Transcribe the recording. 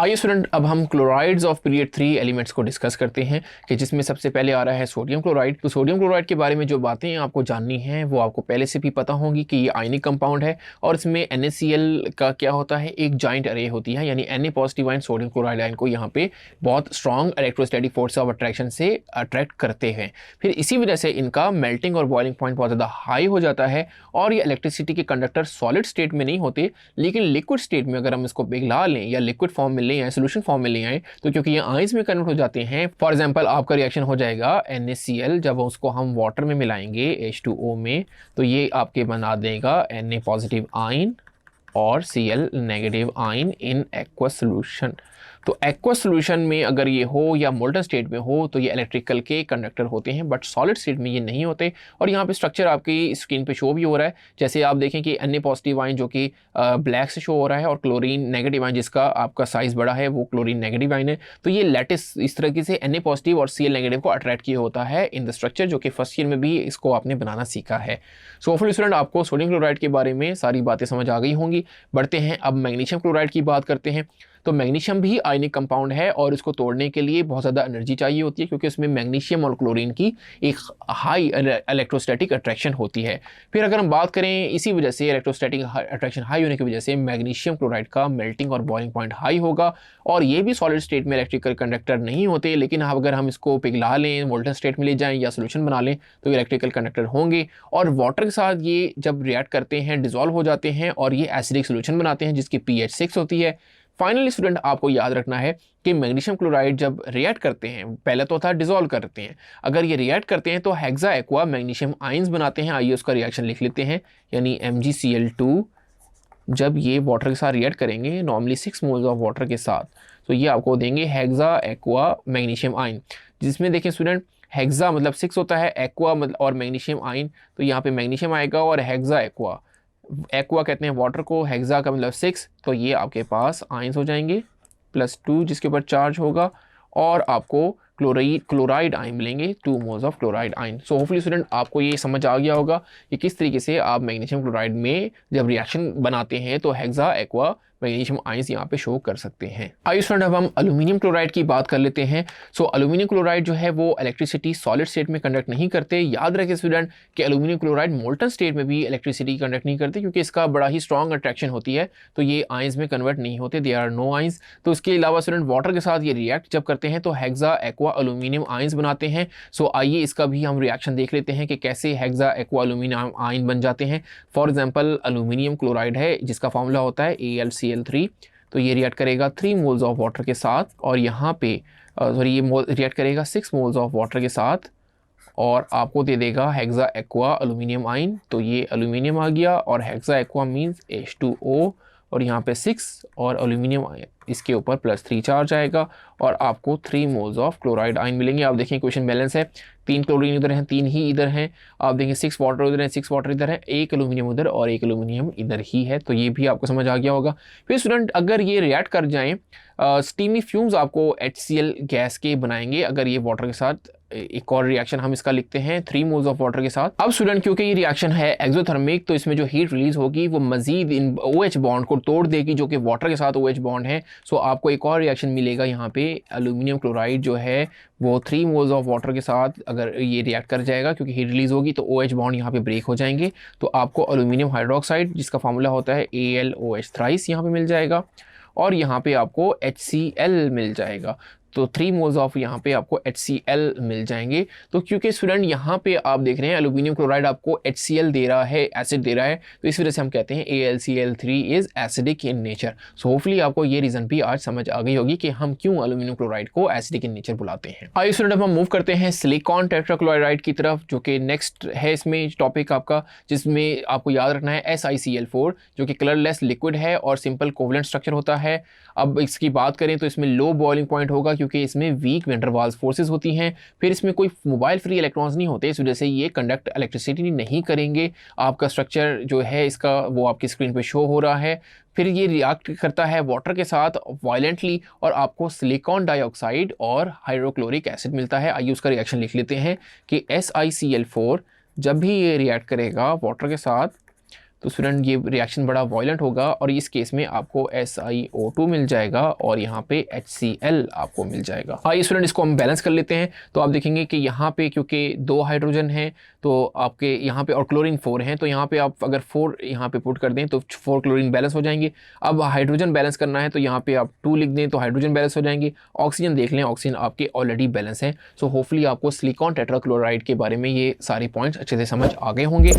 आइए स्टूडेंट, अब हम क्लोराइड्स ऑफ पीरियड 3 एलिमेंट्स को डिस्कस करते हैं कि जिसमें सबसे पहले आ रहा है सोडियम क्लोराइड। तो सोडियम क्लोराइड के बारे में जो बातें आपको जाननी हैं वो आपको पहले से भी पता होंगी कि ये आयनिक कंपाउंड है और इसमें NaCl का क्या होता है, एक जॉइंट अरे होती है, यानी Na positive ion sodium chloride ion को यहाँ पे बहुत strong electrostatic force of attraction से अट्रैक्ट करते हैं। फिर इसी वजह से इनका मेल्टिंग और बॉइलिंग पॉइंट बहुत ज़्यादा हाई हो जाता है और ये इलेक्ट्रिसिटी के कंडक्टर सॉलिड स्टेट में नहीं होते, लेकिन लिक्विड स्टेट में अगर हम इसको पिघला लें या लिक्विड फॉर्म में लें या सोल्यूशन फॉर्म में ले आए तो क्योंकि ये आयंस में कन्वर्ट हो जाते हैं। फॉर एग्जांपल आपका रिएक्शन हो जाएगा NaCl, जब उसको हम वाटर में मिलाएंगे H2O में तो ये आपके बना देगा Na पॉजिटिव आयन और Cl negative ion in aqueous solution. तो एक्वस सोल्यूशन में अगर ये हो या मोल्टन स्टेट में हो तो ये इलेक्ट्रिकल के कंडक्टर होते हैं, बट सॉलिड स्टेट में ये नहीं होते। और यहाँ पे स्ट्रक्चर आपकी स्क्रीन पे शो भी हो रहा है। जैसे आप देखें कि Na पॉजिटिव आयन जो कि ब्लैक से शो हो रहा है और क्लोरीन नेगेटिव आयन जिसका आपका साइज बड़ा है वो क्लोरीन नेगेटिव आयन है। तो ये लैटिस इस तरीके से Na पॉजिटिव और Cl नेगेटिव को अट्रैक्ट किया होता है इन द स्ट्रक्चर, जो कि फर्स्ट ईयर में भी इसको आपने बनाना सीखा है। सो होपफुली स्टूडेंट आपको सोडियम क्लोराइड के बारे में सारी बातें समझ आ गई होंगी। बढ़ते हैं अब मैग्नीशियम क्लोराइड की बात करते हैं। तो मैग्नीशियम भी आयनिक कंपाउंड है और इसको तोड़ने के लिए बहुत ज़्यादा एनर्जी चाहिए होती है, क्योंकि इसमें मैग्नीशियम और क्लोरीन की एक हाई इलेक्ट्रोस्टैटिक अट्रैक्शन होती है। फिर अगर हम बात करें इसी वजह से इलेक्ट्रोस्टैटिक अट्रैक्शन हाई होने की वजह से मैग्नीशियम क्लोराइड का मेल्टिंग और बॉइलिंग पॉइंट हाई होगा और ये भी सॉलिड स्टेट में इलेक्ट्रिकल कंडक्टर नहीं होते, लेकिन अगर हम इसको पिघला लें, मोल्टन स्टेट में ले जाएँ या सोल्यूशन बना लें तो इलेक्ट्रिकल कंडक्टर होंगे और वाटर के साथ ये जब रिएक्ट करते हैं डिजॉल्व हो जाते हैं और ये एसिडिक सोल्यूशन बनाते हैं जिसकी pH 6 होती है। फाइनली स्टूडेंट आपको याद रखना है कि मैग्नीशियम क्लोराइड जब रिएक्ट करते हैं, पहले तो था डिसॉल्व करते हैं, अगर ये रिएक्ट करते हैं तो हेक्सा एक्वा मैग्नीशियम आयंस बनाते हैं। आइए उसका रिएक्शन लिख लेते हैं, यानी MgCl2 जब ये वाटर के साथ रिएक्ट करेंगे नॉर्मली 6 मोल्स ऑफ वाटर के साथ, तो ये आपको देंगे हेक्सा एक्वा मैग्नीशियम आयन, जिसमें देखें स्टूडेंट हेक्सा मतलब 6 होता है, एक्वा मतलब और मैग्नीशियम आयन, तो यहाँ पे मैग्नीशियम आएगा और हेक्सा एक्वा, एक्वा कहते हैं वाटर को, हेक्सा का मतलब 6, तो ये आपके पास आयंस हो जाएंगे +2 जिसके ऊपर चार्ज होगा और आपको क्लोराइड आयन मिलेंगे 2 moles of chloride ion. So hopefully student आपको ये समझ आ गया होगा कि किस तरीके से आप मैग्नीशियम क्लोराइड में जब रिएक्शन बनाते हैं तो हेक्सा एक्वा मैग्नीशियम आयंस यहाँ पे शो कर सकते हैं। आइए स्टूडेंट अब हम एल्यूमिनियम क्लोराइड की बात कर लेते हैं। सो एल्यूमिनियम क्लोराइड जो है वो इलेक्ट्रिसिटी सॉलिड स्टेट में कंडक्ट नहीं करते। याद रखें स्टूडेंट कि एल्यूमिनियम क्लोराइड मोल्टन स्टेट में भी इलेक्ट्रिसिटी कंडक्ट नहीं करते, क्योंकि इसका बड़ा ही स्ट्रॉन्ग अट्रैक्शन होती है, तो ये आयंस में कन्वर्ट नहीं होते, दे आर नो आयंस। तो इसके अलावा स्टूडेंट वाटर के साथ ये रिएक्ट जब करते हैं तो हेक्सा एक्वा एल्यूमिनियम आयंस बनाते हैं। सो आइए इसका भी हम रिएक्शन देख लेते हैं कि कैसे हेक्सा एक्वा एल्यूमिनियम आयन बन जाते हैं। फॉर एग्जाम्पल एल्यूमिनियम क्लोराइड है जिसका फॉर्मूला होता है AlCl3, तो ये रिएक्ट करेगा 3 मोल्स ऑफ वाटर के साथ और यहाँ पे ये रिएक्ट करेगा 6 मोल्स ऑफ वाटर के साथ और आपको दे देगा हेक्सा एक्वा एल्यूमिनियम आयन। तो ये एल्यूमिनियम आ गया और हेक्सा एक्वा मीन्स H2O और यहाँ पे 6 और एल्यूमिनियम इसके ऊपर +3 चार्ज आएगा और आपको 3 मोल्स ऑफ क्लोराइड आयन मिलेंगे। आप देखें क्वेश्चन बैलेंस है, 3 क्लोरीन इधर हैं, 3 ही इधर हैं। आप देखें 6 वाटर उधर हैं, 6 वाटर इधर है, 1 एल्यूमिनियम उधर और 1 एल्यूमिनियम इधर ही है, तो ये भी आपको समझ आ गया होगा। फिर स्टूडेंट अगर ये रिएक्ट कर जाएं, स्टीमी फ्यूम्स आपको HCl गैस के बनाएंगे अगर ये वाटर के साथ। एक और रिएक्शन हम इसका लिखते हैं 3 मोल्स ऑफ वाटर के साथ। अब स्टूडेंट क्योंकि ये रिएक्शन है एक्सोथर्मिक, तो इसमें जो हीट रिलीज होगी वो मजीद इन OH बॉन्ड को तोड़ देगी जो कि वाटर के साथ OH बॉन्ड है। सो आपको एक और रिएक्शन मिलेगा यहाँ पे, एल्यूमिनियम क्लोराइड जो है वो 3 मोल्स ऑफ वाटर के साथ अगर ये रिएक्ट कर जाएगा, क्योंकि हीट रिलीज होगी तो OH बॉन्ड यहाँ पे ब्रेक हो जाएंगे, तो आपको एल्यूमिनियम हाइड्रोक्साइड जिसका फॉर्मूला होता है AlOH थ्राइस यहाँ पे मिल जाएगा और यहाँ पे आपको HCl मिल जाएगा। तो 3 मोल्स ऑफ यहाँ पे आपको HCl मिल जाएंगे। तो क्योंकि स्टूडेंट यहाँ पे आप देख रहे हैं एल्यूमिनियम क्लोराइड आपको HCl दे रहा है, एसिड दे रहा है, तो इस वजह से हम कहते हैं AlCl3 is acidic in nature. So hopefully आपको ये रीजन भी आज समझ आ गई होगी कि हम क्यों एल्यूमिनियम क्लोराइड को एसिडिक इन नेचर बुलाते हैं। आइए स्टूडेंट अब हम मूव करते हैं सिलिकॉन टेट्राक्लोराइड की तरफ, जो कि नेक्स्ट है इसमें टॉपिक आपका, जिसमें आपको याद रखना है SiCl4 जो कि कलरलेस लिक्विड है और सिंपल कोवलेंट स्ट्रक्चर होता है। अब इसकी बात करें तो इसमें लो बॉइलिंग पॉइंट होगा क्योंकि इसमें weak van der Waals forces होती हैं। फिर इसमें कोई मोबाइल फ्री इलेक्ट्रॉन्स नहीं होते, इस वजह से ये कंडक्ट इलेक्ट्रिसिटी नहीं करेंगे। आपका स्ट्रक्चर जो है इसका वो आपकी स्क्रीन पे शो हो रहा है। फिर ये रिएक्ट करता है वाटर के साथ वायलेंटली और आपको सिलिकॉन डाइऑक्साइड और हाइड्रोक्लोरिक एसिड मिलता है। आइए उसका रिएक्शन लिख लेते हैं कि SiCl4 जब भी ये रिएक्ट करेगा वाटर के साथ तो स्टूडेंट ये रिएक्शन बड़ा वायलेंट होगा और इस केस में आपको SiO2 मिल जाएगा और यहाँ पे HCl आपको मिल जाएगा। आइए स्टूडेंट इसको हम बैलेंस कर लेते हैं। तो आप देखेंगे कि यहाँ पे क्योंकि 2 हाइड्रोजन हैं तो आपके यहाँ पे और क्लोरीन 4 हैं, तो यहाँ पे आप अगर 4 यहाँ पे पुट कर दें तो 4 क्लोरीन बैलेंस हो जाएंगे। अब हाइड्रोजन बैलेंस करना है तो यहाँ पे आप 2 लिख दें तो हाइड्रोजन बैलेंस हो जाएंगे। ऑक्सीजन देख लें, ऑक्सीजन आपके ऑलरेडी बैलेंस है। सो होपफुली आपको सिलिकॉन टेट्राक्लोराइड के बारे में ये सारे पॉइंट्स अच्छे से समझ आ गए होंगे।